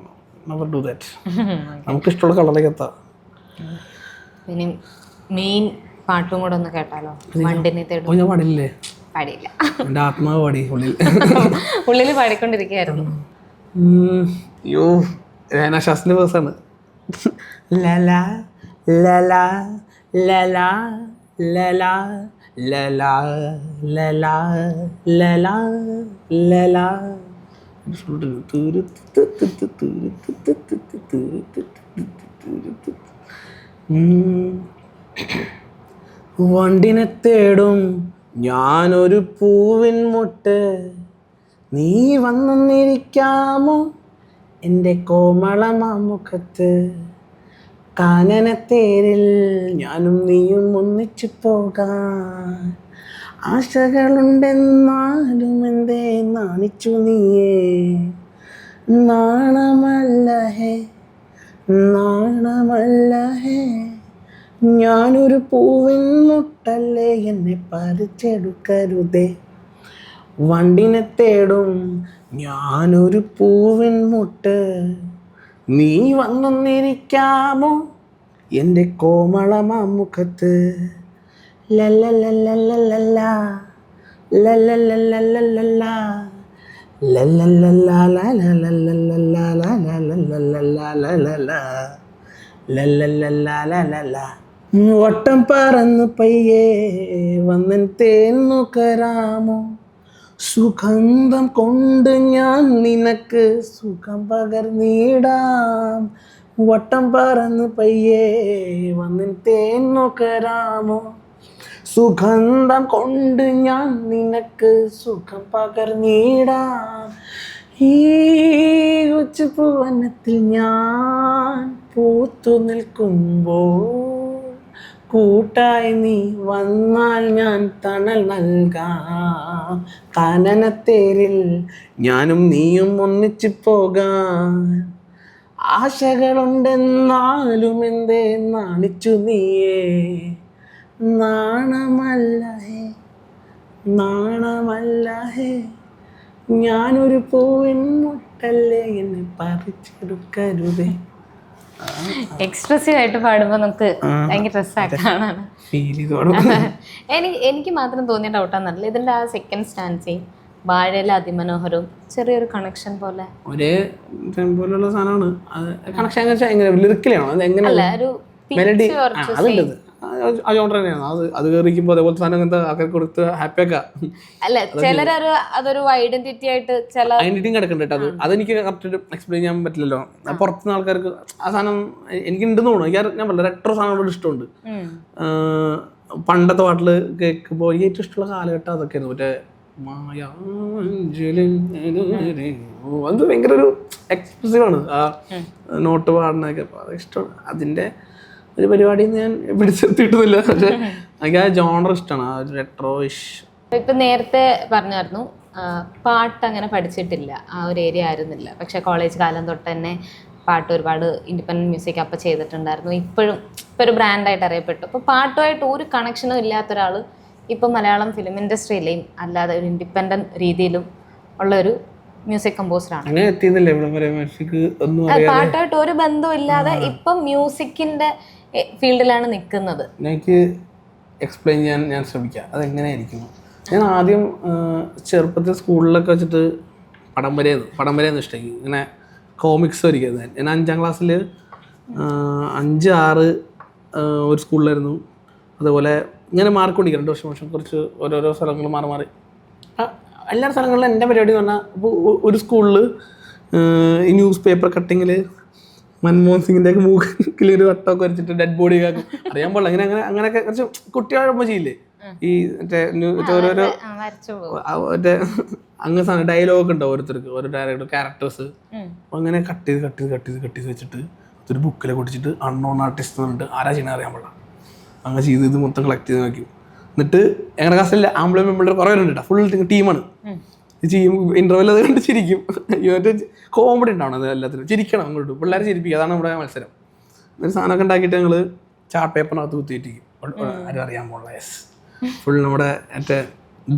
Never do that. നമുക്ക് ഇഷ്ടമുള്ള കളറിലേക്ക് എത്താം. പിന്നെ മെയിൻ പാട്ടും കൂടെ ഒന്ന് കേട്ടാലോ? വണ്ടിനെ തേടും. ഞാൻ പാടില്ലേ? പാടിയില്ല. എൻ്റെ ആത്മാവ് പാടി ഉള്ളിൽ പാടിക്കൊണ്ടിരിക്കുകയായിരുന്നു. അയ്യോ ശാസ്ത്രീയ വേഴ്സാണ്. ലലാ ലലാ ലലാ ലലാ ലലാ ലലാ ലലാ ലലാ. വണ്ടിനെ തേടും ഞാനൊരു പൂവിൻ മുട്ട്, നീ വന്നിരിക്കാമോ എൻ്റെ കോമളമാമുഖത്ത്. കാനനത്തേരിൽ ഞാനും നീയും ഒന്നിച്ചു പോകാൻ ആശകളുണ്ടെന്നാലും എന്തേ നാണിച്ചു നീയേ. നാണമല്ല ഹേ നാണമല്ല ഹേ, ഞാനൊരു പൂവിൻ മുട്ടല്ലേ, എന്നെ പറിച്ചെടുക്കരുതേ. വണ്ടിനെ തേടും ഞാനൊരു പൂവിൻ മുട്ട്, നീ വന്നിരിക്കാമോ എൻ്റെ കോമളമാമുഖത്ത്. ലല്ലല്ലല്ലല്ലല്ലാ ലല്ലല്ലല്ലല്ലല്ലാ ലല്ലല്ലല്ലല്ലല്ലാ. വട്ടം പറന്ന് പയ്യേ വന്നൻ തേന്നുകരാമോ, സുഗന്ധം കൊണ്ട് ഞാൻ നിനക്ക് സുഖം പകർന്നിടാം. വട്ടം പറന്ന് പയ്യേ വന്നൻ തേന്നുകരാമോ, സുഗന്ധം കൊണ്ട് ഞാൻ നിനക്ക് സുഖം പകർന്നിടാം. ഈ ഉച്ചപ്പൂവനത്തിൽ ഞാൻ പൂത്തു നിൽക്കുമ്പോൾ കൂട്ടായി നീ വന്നാൽ ഞാൻ തണൽ നൽകാം. കാനനത്തേരിൽ ഞാനും നീയും ഒന്നിച്ചു പോകാൻ ആശകളുണ്ടെന്നാലും എന്തേ നാണിച്ചു നീയേ. നാണമല്ല ഹേ നാണമല്ല ഹേ, ഞാനൊരു പൂവിൻ മുട്ടല്ലേ, എന്നെ പറിച്ചെടുക്കരുതേ. എക്സ്പ്രസീവ് ആയിട്ട് പാടുമ്പോ നമുക്ക് ഭയങ്കര രസമാക്കാനാണ്. എനിക്ക് മാത്രം തോന്നിയ ഡൗട്ടാന്നല്ല, ഇതിന്റെ ആ സെക്കൻഡ് സ്റ്റാൻസി വാഴയിലെ അതിമനോഹരവും ചെറിയൊരു കണക്ഷൻ പോലെ ഒരേ പോലുള്ള സാധനമാണ്. കണക്ഷൻ ലിറിക്കലാണോ അല്ല, ഒരു മെലഡി തന്നെയാണ്. അത് കയറിക്കുമ്പോൾ അതേപോലത്തെ സാധനം എന്താ ആൾക്കാർക്ക് കൊടുത്ത് ഹാപ്പി ആക്കാം. അല്ല, ചിലരൊരു അതൊരു ഐഡന്റിറ്റി ആയിട്ട് ചില ഐഡന്റിറ്റി കിടക്കുന്നുണ്ട്. അതെനിക്ക് കറക്റ്റ് എക്സ്പ്ലെയിൻ ചെയ്യാൻ പറ്റില്ലല്ലോ. പുറത്തുനിന്ന് ആൾക്കാർക്ക് ആ സാധനം എനിക്ക് ഉണ്ടെന്ന് തോന്നുന്നു. ഞാൻ വളരെ റെട്രോ സാധനങ്ങളോട് ഇഷ്ടമുണ്ട്. പണ്ടത്തെ പാട്ടിൽ കേൾക്കുമ്പോൾ എനിക്ക് ഏറ്റവും ഇഷ്ടമുള്ള കാലഘട്ടം അതൊക്കെയായിരുന്നു. മറ്റേ അത് ഭയങ്കര ഒരു എക്സ്പ്രസീവാണ് ആ നോട്ട് പാടുന്നതൊക്കെ. അത് ഇഷ്ടമാണ്. അതിൻ്റെ ഒരു പരിപാടിയിൽ ഞാൻ പിടിച്ചെത്തിയിട്ടൊന്നുമില്ല. പക്ഷെ എനിക്ക് ആ ജോണർ ഇഷ്ടമാണ്, ആ ഒരു റെട്രോയിഷ്. ഇപ്പം നേരത്തെ പറഞ്ഞായിരുന്നു പാട്ട് അങ്ങനെ പഠിച്ചിട്ടില്ല, ആ ഒരു ഏരിയ ആയിരുന്നില്ല. പക്ഷെ കോളേജ് കാലം തൊട്ട് തന്നെ പാട്ട് ഒരുപാട് ഇൻഡിപെൻഡൻറ്റ് മ്യൂസിക് അപ്പോൾ ചെയ്തിട്ടുണ്ടായിരുന്നു. ഇപ്പോഴും ഇപ്പോൾ ഒരു ബ്രാൻഡായിട്ട് അറിയപ്പെട്ടു. അപ്പോൾ പാട്ടുമായിട്ട് ഒരു കണക്ഷനും ഇല്ലാത്ത ഒരാൾ ഇപ്പം മലയാളം ഫിലിം ഇൻഡസ്ട്രിയിലെയും അല്ലാതെ ഒരു ഇൻഡിപെൻഡൻറ്റ് രീതിയിലും ഉള്ളൊരു മ്യൂസിക് കമ്പോസറാണ്. പാട്ടായിട്ട് ഒരു ബന്ധവും ഇല്ലാതെ ഇപ്പം മ്യൂസിക്കിൻ്റെ ഫീൽഡിലാണ് നിൽക്കുന്നത്. എനിക്ക് എക്സ്പ്ലെയിൻ ചെയ്യാൻ ഞാൻ ശ്രമിക്കാം അതെങ്ങനെയായിരിക്കും. ഞാൻ ആദ്യം ചെറുപ്പത്തിൽ സ്കൂളിലൊക്കെ വെച്ചിട്ട് പടം വരെയൊന്നും ഇഷ്ടമായി. ഇങ്ങനെ കോമിക്സ് വരയ്ക്കുന്നത്. ഞാൻ 5ാം ക്ലാസ്സിൽ 5, 6 ഒരു സ്കൂളിലായിരുന്നു. അതുപോലെ ഇങ്ങനെ മാർക്ക് കൊണ്ടിരിക്കും 2 വർഷം കുറച്ച് ഓരോരോ സ്ഥലങ്ങൾ മാറി എല്ലാ സ്ഥലങ്ങളിലും എൻ്റെ പരിപാടി എന്ന് പറഞ്ഞാൽ ഇപ്പോൾ ഒരു സ്കൂളിൽ ഈ ന്യൂസ് പേപ്പർ കട്ടിങ്ങിൽ മൻമോഹൻ സിംഗിൻ്റെ മൂക്കിലൊരു വട്ടമൊക്കെ വരച്ചിട്ട് ഡെഡ് ബോഡി ആക്കും. അറിയാൻ പാടില്ല അങ്ങനെയൊക്കെ കുറച്ച് കുട്ടികളൊപ്പം ചെയ്യില്ലേ ഈ ഓരോരോ മറ്റേ അങ്ങനെ സാധനം ഡയലോഗ് ഉണ്ടാവും ഓരോരുത്തർക്ക് ഓരോ ഡയറക്ടർ ക്യാരക്ടേഴ്സ്. അങ്ങനെ കട്ട് ചെയ്ത് വെച്ചിട്ട് ഒരു ബുക്കിലെ കൊടിച്ചിട്ട് അൺനോൺ ആർട്ടിസ്റ്റ് എന്നിട്ട് ആരാ ചെയ്യണ അറിയാൻ പാടില്ല. അങ്ങനെ ചെയ്ത് മൊത്തം കളക്ട് ചെയ്ത് നോക്കി. എന്നിട്ട് ഞങ്ങളുടെ ക്ലാസ്സിൽ ആമ്പിളർ മെമ്പിളർ കുറേ പേരുണ്ട് കേട്ടോ. ഫുൾ ടീമാണ്. ചെയ്യും ഇൻ്റർവെൽ അത് കണ്ട് ചിരിക്കും. മറ്റേ കോമഡി ഉണ്ടാവണം അത് എല്ലാത്തിനും ചിരിക്കണം അങ്ങോട്ട് പിള്ളേരെ ചിരിപ്പിക്കുക. അതാണ് നമ്മുടെ മത്സരം. ഒരു സാധനമൊക്കെ ഉണ്ടാക്കിയിട്ട് ഞങ്ങൾ ചാർട്ട് പേപ്പറിനകത്ത് കുത്തിയിട്ടിരിക്കും. ആരും അറിയാൻ പോലുള്ള യെസ് ഫുൾ നമ്മുടെ മറ്റേ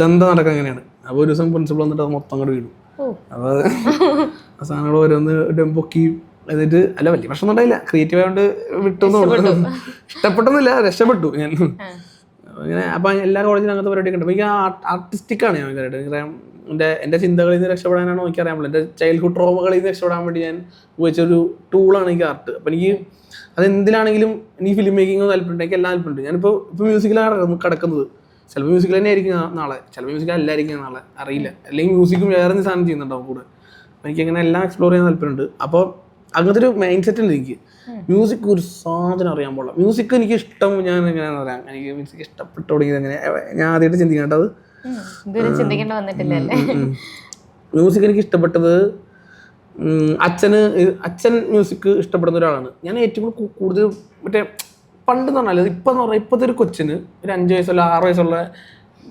ദന്ത നടക്കുക അങ്ങനെയാണ്. അപ്പോൾ ഒരു ദിവസം പ്രിൻസിപ്പൾ വന്നിട്ട് അത് മൊത്തം അങ്ങോട്ട് വീണു. അപ്പോൾ ആ സാധനങ്ങൾ ഓരോന്ന് പൊക്കി എന്നിട്ട് അല്ല വലിയ പ്രശ്നം ഉണ്ടായില്ല. ക്രിയേറ്റീവ് ആയതുകൊണ്ട് വിട്ടൊന്നും ഇഷ്ടപ്പെട്ടൊന്നുമില്ല, രക്ഷപ്പെട്ടു ഞാൻ അങ്ങനെ. അപ്പം എല്ലാ കോളേജിലും അങ്ങനത്തെ പരിപാടിയൊക്കെ ഉണ്ട്. അപ്പോൾ എനിക്ക് ആർട്ടിസ്റ്റിക്കാണ് ഞാൻ ഭയങ്കരമായിട്ട്. എൻ്റെ ചിന്തകളിൽ നിന്ന് രക്ഷപ്പെടാനാണോ എനിക്കറിയാൻ പറ്റില്ല. എൻ്റെ ചൈൽഡ്ഹുഡ് ട്രോമകളിൽ നിന്ന് രക്ഷപ്പെടാൻ വേണ്ടി ഞാൻ ഉപയോഗിച്ചൊരു ടൂളാണ് എനിക്ക് ആർട്ട്. അപ്പം എനിക്ക് അതെന്തിലാണെങ്കിലും എനിക്ക് ഫിലിം മേക്കിങ്ങോ താല്പര്യമുണ്ട്. എനിക്ക് എല്ലാം താല്പര്യമുണ്ട്. ഞാനിപ്പോൾ മ്യൂസിക്കിലാണ് കിടക്കുന്നത്. ചിലപ്പോൾ മ്യൂസിക്കിൽ തന്നെ ആയിരിക്കും നാളെ, ചിലപ്പോൾ മ്യൂസിക്കിൽ അല്ലായിരിക്കും നാളെ, അറിയില്ല. അല്ലെങ്കിൽ മ്യൂസിക്കും വേറെ സാധനം ചെയ്യുന്നുണ്ടാവും കൂടെ. എനിക്കങ്ങനെ എല്ലാം എക്സ്പ്ലോർ ചെയ്യാൻ താല്പര്യമുണ്ട്. അപ്പോൾ അങ്ങനത്തെ ഒരു മൈൻഡ് സെറ്റ് ഉണ്ട് എനിക്ക്. മ്യൂസിക് ഒരു സാധനം അറിയാൻ പാടില്ല. മ്യൂസിക് എനിക്ക് ഇഷ്ടം. ഞാൻ എങ്ങനെയാണെന്ന് പറയാം, എനിക്ക് മ്യൂസിക് ഇഷ്ടപ്പെട്ടു തുടങ്ങിയത് എങ്ങനെ ഞാൻ ആദ്യമായിട്ട് ചിന്തിക്കേണ്ടത് മ്യൂസിക് എനിക്ക് ഇഷ്ടപ്പെട്ടത് അച്ഛൻ മ്യൂസിക് ഇഷ്ടപ്പെടുന്ന ഒരാളാണ്. ഞാൻ ഏറ്റവും കൂടുതൽ മറ്റേ പണ്ടെന്ന് പറഞ്ഞാൽ ഇപ്പം എന്ന് പറഞ്ഞാൽ ഇപ്പോഴത്തെ ഒരു കൊച്ചിന് ഒരു 5 വയസ്സുള്ള 6 വയസ്സുള്ള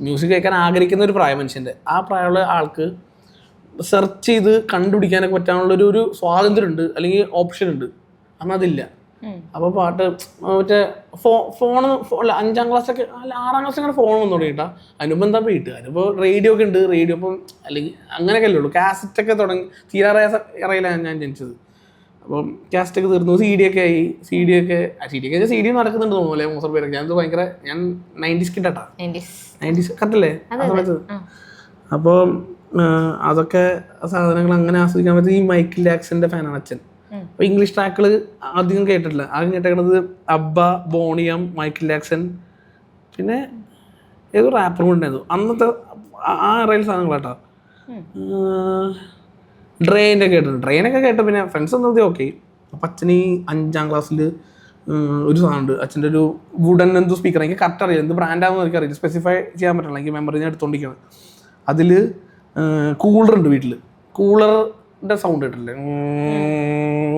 മ്യൂസിക് കേൾക്കാൻ ആഗ്രഹിക്കുന്ന ഒരു പ്രായം മനുഷ്യൻ്റെ. ആ പ്രായമുള്ള ആൾക്ക് സെർച്ച് ചെയ്ത് കണ്ടുപിടിക്കാനൊക്കെ പറ്റാനുള്ളൊരു സ്വാതന്ത്ര്യമുണ്ട്, അല്ലെങ്കിൽ ഓപ്ഷൻ ഉണ്ട്. അന്ന് അതില്ല. അപ്പോൾ പാട്ട് മറ്റേ ഫോൺ അല്ല 5ാം ക്ലാസ്സൊക്കെ അല്ല 6ാം ക്ലാസ്സൊക്കെ ഫോൺ വന്നു തുടങ്ങിയിട്ടാ. അതിനുമ്പോൾ എന്താ വീട്ടുകാർ ഇപ്പോൾ റേഡിയോ ഒക്കെ ഉണ്ട്. റേഡിയോ ഇപ്പം അല്ലെങ്കിൽ അങ്ങനെയൊക്കെ അല്ലേ ഉള്ളൂ. കാസറ്റൊക്കെ തുടങ്ങി തീരാറായ ഇറയിലാണ് ഞാൻ ജനിച്ചത്. അപ്പം കാസറ്റൊക്കെ തീർന്നു. സി ഡി ഒക്കെ ആയി. സി ഡി ഒക്കെ സി ഡി നടക്കുന്നുണ്ട് തോന്നുന്നു അല്ലേ മോസർ പേരൊക്കെ. ഞാൻ 90s കിട്ടാ 90s കറക്റ്റല്ലേ ആ സമയത്ത്. അപ്പോൾ അതൊക്കെ സാധനങ്ങൾ അങ്ങനെ ആസ്വദിക്കാൻ പറ്റും. ഈ മൈക്കിൾ ജാക്സന്റെ ഫാനാണ് അച്ഛൻ. അപ്പോൾ ഇംഗ്ലീഷ് ട്രാക്കുകൾ അധികം കേട്ടിട്ടില്ല. ആദ്യം കേട്ടേക്കണത് അബ്ബ, ബോണിയം, മൈക്കിൾ ജാക്സൺ, പിന്നെ ഏതോ റാപ്പർ കൊണ്ടായിരുന്നു അന്നത്തെ ആ ഇറയിൽ സാധനങ്ങളാട്ടോ. ഡ്രെയിനൊക്കെ കേട്ടിട്ടുണ്ട്. ഡ്രെയിനൊക്കെ കേട്ട പിന്നെ ഫ്രണ്ട്സ് ഒന്നും ഓക്കെ. അപ്പം അച്ഛന് ഈ 5ാം ക്ലാസ്സിൽ ഒരു സാധനമുണ്ട്. അച്ഛൻ്റെ ഒരു വുഡൻ എന്തോ സ്പീക്കർ. എനിക്ക് കറക്റ്റ് അറിയാം എന്ത് ബ്രാൻഡാണെന്ന് എനിക്കറിയില്ല, സ്പെസിഫൈ ചെയ്യാൻ പറ്റില്ല. എനിക്ക് മെമ്മറി ഞാൻ എടുത്തോണ്ടിരിക്കുകയാണ്. അതിൽ കൂളറുണ്ട് വീട്ടിൽ. കൂളറിൻ്റെ സൗണ്ട് കേട്ടില്ലേ,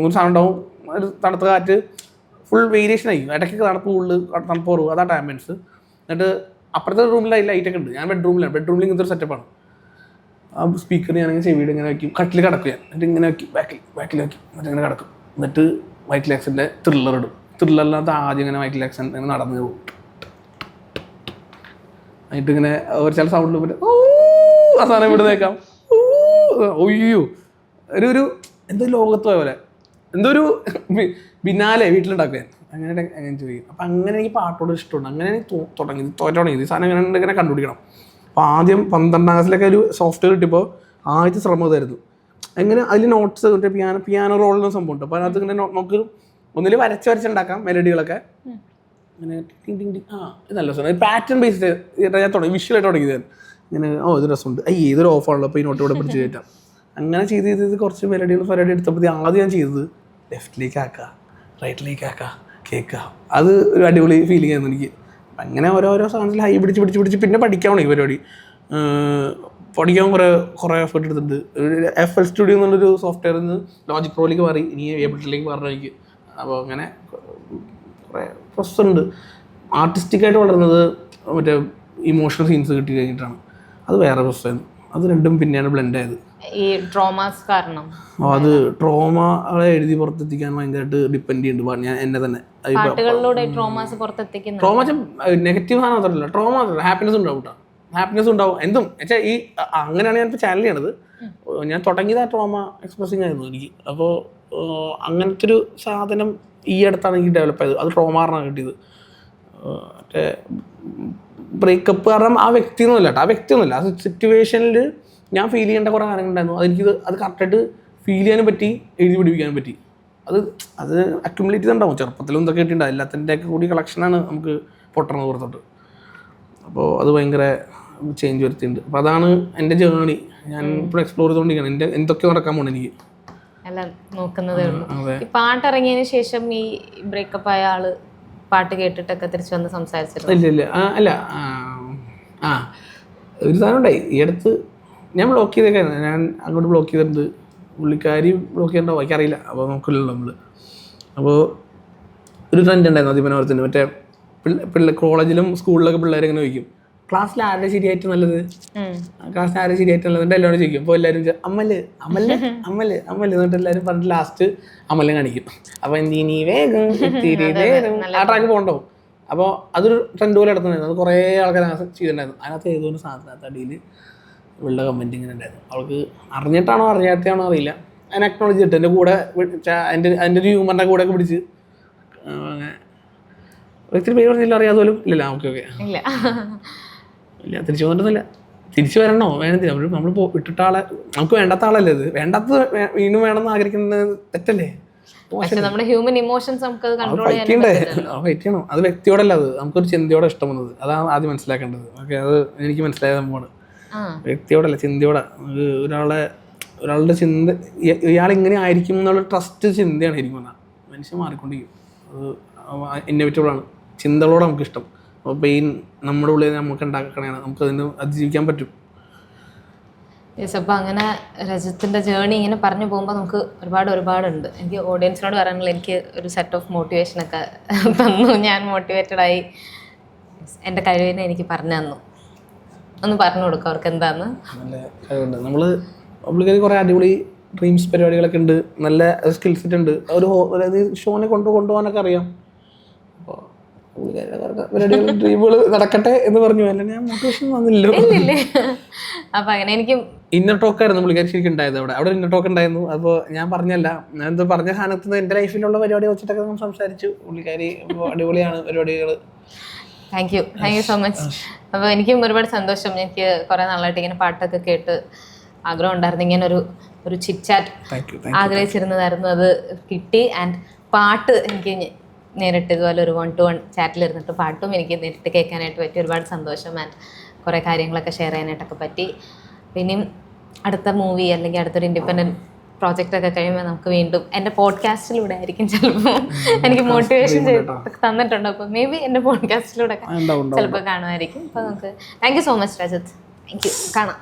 ഒരു സൗണ്ട് ഉണ്ടാവും. ഒരു തണുത്ത കാറ്റ് ഫുൾ വേരിയേഷൻ ആയി. ഇടയ്ക്ക് തണുപ്പ് കൂടുതൽ തണുപ്പ് കുറവ്, അതാണ് ആംബിയൻസ്. എന്നിട്ട് അപ്പുറത്തെ റൂമിൽ ലൈറ്റൊക്കെ ഉണ്ട്. ഞാൻ ബെഡ്റൂമിലാണ്. ബെഡ്റൂമിൽ ഇങ്ങനത്തെ ഒരു സെറ്റപ്പാണ്. ആ സ്പീക്കർ ഞാനിങ്ങനെ ചെവിയുടെ ഇങ്ങനെ വയ്ക്കും. കട്ടിൽ കിടക്കും ഞാൻ. എന്നിട്ട് ഇങ്ങനെ വയ്ക്കും, ബാക്കിൽ വയ്ക്കും. എന്നിട്ട് ഇങ്ങനെ കിടക്കും. എന്നിട്ട് മൈക്കിൾ ജാക്സൻ്റെ ത്രില്ലർ ഇടും. ത്രില്ലറിനകത്ത് ആദ്യം ഇങ്ങനെ മൈക്കിൾ ജാക്സൺ ഇങ്ങനെ നടന്നു പോകും. എന്നിട്ട് ഇങ്ങനെ ഒരു ചില സൗണ്ടിൽ പിന്നെ ആ സാധനം ഇവിടെ നിൽക്കാം. ഒയ്യോ ഒരു എന്തോ ലോകത്ത് പോയ പോലെ എന്തോ ഒരു ബിനാലെ വീട്ടിലുണ്ടാക്കുക. അങ്ങനെ ചെയ്യും. അപ്പം അങ്ങനെ എനിക്ക് പാട്ടോട് ഇഷ്ടമുണ്ട്. അങ്ങനെ തുടങ്ങിയത് ഈ സാധനം ഇങ്ങനെ കണ്ടുപിടിക്കണം. അപ്പോൾ ആദ്യം 12ാം ക്ലാസ്സിലൊക്കെ ഒരു സോഫ്റ്റ്വെയർ കിട്ടിയപ്പോൾ ആദ്യത്തെ ശ്രമം ഇതായിരുന്നു. എങ്ങനെ അതിൽ നോട്ട്സ് മറ്റേ പിയാനോ റോളിന് സംഭവമുണ്ട്. അപ്പോൾ അതിനകത്ത് ഇങ്ങനെ നമുക്ക് ഒന്നിൽ വരച്ചുണ്ടാക്കാം മെലഡികളൊക്കെ. അങ്ങനെ ഇത് നല്ല രസമാണ്. പാറ്റേൺ ബേസ്ഡ് ഞാൻ തുടങ്ങി വിഷ്വലായിട്ട് തുടങ്ങിയത്. ഇങ്ങനെ ഇത് രസമുണ്ട്, ഏതൊരു ഓഫാണല്ലോ അപ്പോൾ ഈ നോട്ട് ഇവിടെ പിടിച്ച് കയറ്റാം. അങ്ങനെ ചെയ്ത് കുറച്ച് മെലഡികൾ പരിപാടി എടുത്തപ്പോൾ ആദ്യം ഞാൻ ചെയ്തത് ലെഫ്റ്റിലേക്ക് ആക്കുക, റൈറ്റിലേക്ക് ആക്കുക, കേൾക്കുക. അത് ഒരു അടിപൊളി ഫീലിംഗ് ആയിരുന്നു എനിക്ക്. അങ്ങനെ ഓരോരോ സാധനത്തിൽ ഹൈ പിടിച്ച് പിന്നെ പഠിക്കാവണം ഈ പരിപാടി. പഠിക്കാൻ കുറേ എഫേർട്ട് എടുത്തിട്ടുണ്ട്. FL Studio എന്നുള്ളൊരു സോഫ്റ്റ്വെയറിൽ നിന്ന് ലോജിക് പ്രോയിലേക്ക് മാറി, ഇനി ഏബിളിലേക്ക് മാറണം എനിക്ക്. അപ്പോൾ അങ്ങനെ കുറേ പ്രൊസസ്സുണ്ട്. ആർട്ടിസ്റ്റിക്കായിട്ട് വളർന്നത് മറ്റേ ഇമോഷണൽ സീൻസ് കിട്ടി കഴിഞ്ഞിട്ടാണ്. അത് വേറെ പ്രൊസസ്സായിരുന്നു. അത് രണ്ടും പിന്നെയാണ് ബ്ലെൻഡ് ആയത്. ഈ ട്രോമാസ് കാരണം അത് ട്രോമകളെ എഴുതി പുറത്തെത്തിക്കാൻ ഭയങ്കരമായിട്ട് ഡിപ്പെൻഡ് ചെയ്യുന്നുണ്ട് ഞാൻ എന്നെ തന്നെ. പാട്ടുകളിലൂടെ ട്രോമാസ് പുറത്തെത്തിക്കുന്നു. ട്രോമ നെഗറ്റീവ് സാധനം മാത്രമല്ല, ട്രോമ മാത്രമല്ല, ഹാപ്പിനെസ് ഉണ്ടാവും കേട്ടോ. ഹാപ്പിനെസ് ഉണ്ടാവും എന്തും വെച്ചാൽ ഈ അങ്ങനെയാണ് ഞാനിപ്പോൾ ചാനൽ ചെയ്യണത്. ഞാൻ തുടങ്ങിയത് ആ ട്രോമ എക്സ്പ്രസിങ് ആയിരുന്നു എനിക്ക്. അപ്പോൾ അങ്ങനത്തെ ഒരു സാധനം ഈ അടുത്താണ് എനിക്ക് ഡെവലപ്പ് ചെയ്തത്. അത് ട്രോമാറിനാണ് കിട്ടിയത്. മറ്റേ ബ്രേക്കപ്പ് കാരണം ആ വ്യക്തിയൊന്നുമല്ല കേട്ടോ, ആ വ്യക്തിയൊന്നുമില്ല, ആ സിറ്റുവേഷനിൽ ഞാൻ ഫീൽ ചെയ്യേണ്ട കുറേ കാര്യങ്ങളുണ്ടായിരുന്നു. അത് കറക്റ്റായിട്ട് ഫീൽ ചെയ്യാനും പറ്റി, എഴുതി പിടിപ്പിക്കാനും പറ്റി. അത് അക്യുമുലേറ്റ് ചെയ്തിട്ടുണ്ടാവും. ചെറുപ്പത്തിലും എന്തൊക്കെ കിട്ടിയിട്ടുണ്ടാവും. എല്ലാത്തിൻ്റെയൊക്കെ കൂടി കളക്ഷനാണ് നമുക്ക് പൊട്ടണത് പുറത്തോട്ട്. അപ്പോൾ അത് ഭയങ്കര ചേഞ്ച് വരുത്തിയിട്ടുണ്ട്. അപ്പോൾ അതാണ് എൻ്റെ ജേർണി. ഞാൻ ഇപ്പോൾ എക്സ്പ്ലോർ ചെയ്തുകൊണ്ടിരിക്കുകയാണ്. എന്തൊക്കെ നടക്കാൻ പോകണം എനിക്ക് എല്ലാം നോക്കുന്നതേ ഉള്ളൂ. ഈ പാട്ട് ഇറങ്ങിയതിന് ശേഷം ഈ ബ്രേക്കപ്പ് ആയ ആള് പാട്ട് കേട്ടിട്ടൊക്കെ തിരിച്ചു വന്ന് സംസാരിച്ചിട്ടുണ്ട്? ഇല്ല അല്ല ഒരു സാധനം ഉണ്ടായി ഈ അടുത്ത്. ഞാൻ ബ്ലോക്ക് ചെയ്തേക്കായിരുന്നു. ഞാൻ അങ്ങോട്ട് ബ്ലോക്ക് ചെയ്തിട്ടുണ്ട്. പുള്ളിക്കാരി ബ്ലോക്ക് ചെയ്തിട്ടുണ്ടോ എനിക്കറിയില്ല. അപ്പോൾ നോക്കില്ലല്ലോ നമ്മൾ. അപ്പോൾ ഒരു ട്രെൻഡ് ഉണ്ടായിരുന്നു അതിമനോഹരത്തിന്. മറ്റേ കോളേജിലും സ്കൂളിലൊക്കെ പിള്ളേരെങ്ങനെ ചോദിക്കും, ക്ലാസ്സിൽ ആരുടെ ശരിയായിട്ട് നല്ലത്, ക്ലാസ്സിൽ ആരുടെ ശരിയായിട്ട് നല്ലത് എന്നിട്ട് എല്ലാവരും ചോദിക്കും. അപ്പോൾ എല്ലാവരും അമ്മല് അമ്മല് അമ്മല് അമ്മല് എന്നിട്ട് എല്ലാവരും പറഞ്ഞിട്ട് ലാസ്റ്റ് അമലും കാണിക്കും. അപ്പോൾ നീ വേഗം ആ ട്രാക്ക് പോകണ്ടോ. അപ്പോൾ അതൊരു ട്രെൻഡ് പോലെ എടുത്തുണ്ടായിരുന്നു. അത് കുറേ ആൾക്കാർ ചെയ്തിട്ടുണ്ടായിരുന്നു. അതിനകത്ത് ഏതൊരു സാധനത്തിനകത്ത് അടിയിൽ ഇവളുടെ കമൻറ്റ് ഇങ്ങനെ ഉണ്ടായിരുന്നു. അവൾക്ക് അറിഞ്ഞിട്ടാണോ അറിയാത്തതാണോ അറിയില്ല. അതിനെ അക്നോളജ് ചെയ്തിട്ട് എൻ്റെ കൂടെ അതിൻ്റെ ഒരു ഹ്യൂമറിൻ്റെ കൂടെ ഒക്കെ പിടിച്ച് ഒത്തിരി പേര് പറഞ്ഞില്ല അറിയാതെ പോലും ഇല്ലല്ലോ. ഓക്കെ ഇല്ല തിരിച്ചു വന്നിട്ടൊന്നുമില്ല. തിരിച്ചു വരണോ വേണമെന്നില്ല. നമ്മൾ വിട്ടിട്ട ആളെ നമുക്ക് വേണ്ടാത്ത ആളല്ലേ അത്. വേണ്ടാത്ത വീണ്ടും വേണമെന്ന് ആഗ്രഹിക്കുന്നത് തെറ്റല്ലേ. നമ്മുടെ ഹ്യൂമൻ ഇമോഷൻസ് നമുക്ക് ഫൈറ്റ് ചെയ്യണം. അത് വ്യക്തിയോടല്ല, അത് നമുക്കൊരു ചിന്തയോടെ ഇഷ്ടം വന്നത്. അതാണ് ആദ്യം മനസ്സിലാക്കേണ്ടത്. ഓക്കെ, അത് എനിക്ക് മനസ്സിലായ സംഭവമാണ്. വ്യക്തിയോടല്ല, ചിന്തയോടെ. ഒരാളുടെ ചിന്ത ഇയാൾ ഇങ്ങനെ ആയിരിക്കും എന്നുള്ള ട്രസ്റ്റ് ചിന്തയാണ് ശരിക്കും പറഞ്ഞാൽ. മനുഷ്യൻ മാറിക്കൊണ്ടിരിക്കും. അത് ഇന്നോവേറ്റബിളാണ്. ചിന്തകളോട് നമുക്കിഷ്ടം. അപ്പോൾ പെയിൻ നമ്മുടെ ഉള്ളിൽ നമുക്ക് ഉണ്ടാക്കണതാണ്. നമുക്കതിന് അതിജീവിക്കാൻ പറ്റും. യെസ്. അപ്പോൾ അങ്ങനെ രജത്തിൻ്റെ ജേർണി ഇങ്ങനെ പറഞ്ഞു പോകുമ്പോൾ നമുക്ക് ഒരുപാടുണ്ട്. എനിക്ക് ഓഡിയൻസിനോട് പറയാനുള്ള എനിക്ക് ഒരു സെറ്റ് ഓഫ് മോട്ടിവേഷനൊക്കെ തന്നു. ഞാൻ മോട്ടിവേറ്റഡായി. എൻ്റെ കഴിവിനെ എനിക്ക് പറഞ്ഞു തന്നു. ഒന്ന് പറഞ്ഞു കൊടുക്കുക അവർക്ക് എന്താന്ന്. നല്ല കഴിവുണ്ട്. നമ്മൾക്ക് കുറേ അടിപൊളി ഡ്രീംസ് പരിപാടികളൊക്കെ ഉണ്ട്. നല്ല സ്കിൽ സെറ്റ് ഉണ്ട്. അതായത് ഷോനെ കൊണ്ടുപോകാനൊക്കെ അറിയാം. അപ്പോൾ പുള്ളിക്കാരുടെ ഡ്രീമുകൾ നടക്കട്ടെ എന്ന് പറഞ്ഞു. അല്ല ഞാൻ മോട്ടിവേഷൻ വന്നില്ലല്ലോ. അപ്പം അങ്ങനെ എനിക്ക് ഇന്നർ ടോക്കായിരുന്നു പുള്ളിക്കാരി ശരിക്കും ഉണ്ടായത്. അവിടെ ഇന്നർ ടോക്ക് ഉണ്ടായിരുന്നു. അപ്പോൾ ഞാൻ പറഞ്ഞല്ല, ഞാൻ എന്തോ പറഞ്ഞ സ്ഥാനത്ത് എൻ്റെ ലൈഫിലുള്ള പരിപാടി വെച്ചിട്ടൊക്കെ നമ്മൾ സംസാരിച്ചു. പുള്ളിക്കാരി അടിപൊളിയാണ് പരിപാടികൾ. Thank you so much. അപ്പോൾ എനിക്കും ഒരുപാട് സന്തോഷം. എനിക്ക് കുറേ നാളായിട്ട് ഇങ്ങനെ പാട്ടൊക്കെ കേട്ട് ആഗ്രഹം ഉണ്ടായിരുന്നു. ഇങ്ങനെ ഒരു ചിറ്റ് ചാറ്റ് ആഗ്രഹിച്ചിരുന്നതായിരുന്നു. അത് കിട്ടി. ആൻഡ് പാട്ട് എനിക്ക് നേരിട്ട് ഇതുപോലെ ഒരു 1-to-1 ചാറ്റിലിരുന്നിട്ട് പാട്ടും എനിക്ക് നേരിട്ട് കേൾക്കാനായിട്ട് പറ്റി. ഒരുപാട് സന്തോഷം. ആൻഡ് കുറേ കാര്യങ്ങളൊക്കെ ഷെയർ ചെയ്യാനായിട്ടൊക്കെ പറ്റി. പിന്നെയും അടുത്ത മൂവി അല്ലെങ്കിൽ അടുത്തൊരു ഇൻഡിപെൻഡൻറ്റ് പ്രോജക്റ്റൊക്കെ കഴിയുമ്പോൾ നമുക്ക് വീണ്ടും എൻ്റെ പോഡ്കാസ്റ്റിലൂടെ ആയിരിക്കും ചിലപ്പോൾ എനിക്ക് മോട്ടിവേഷൻ തന്നിട്ടുണ്ട്. അപ്പോൾ മേ ബി എൻ്റെ പോഡ്കാസ്റ്റിലൂടെ ചിലപ്പോൾ കാണുമായിരിക്കും. അപ്പോൾ നമുക്ക് thank you so much Rajat. Thank you. കാണാം.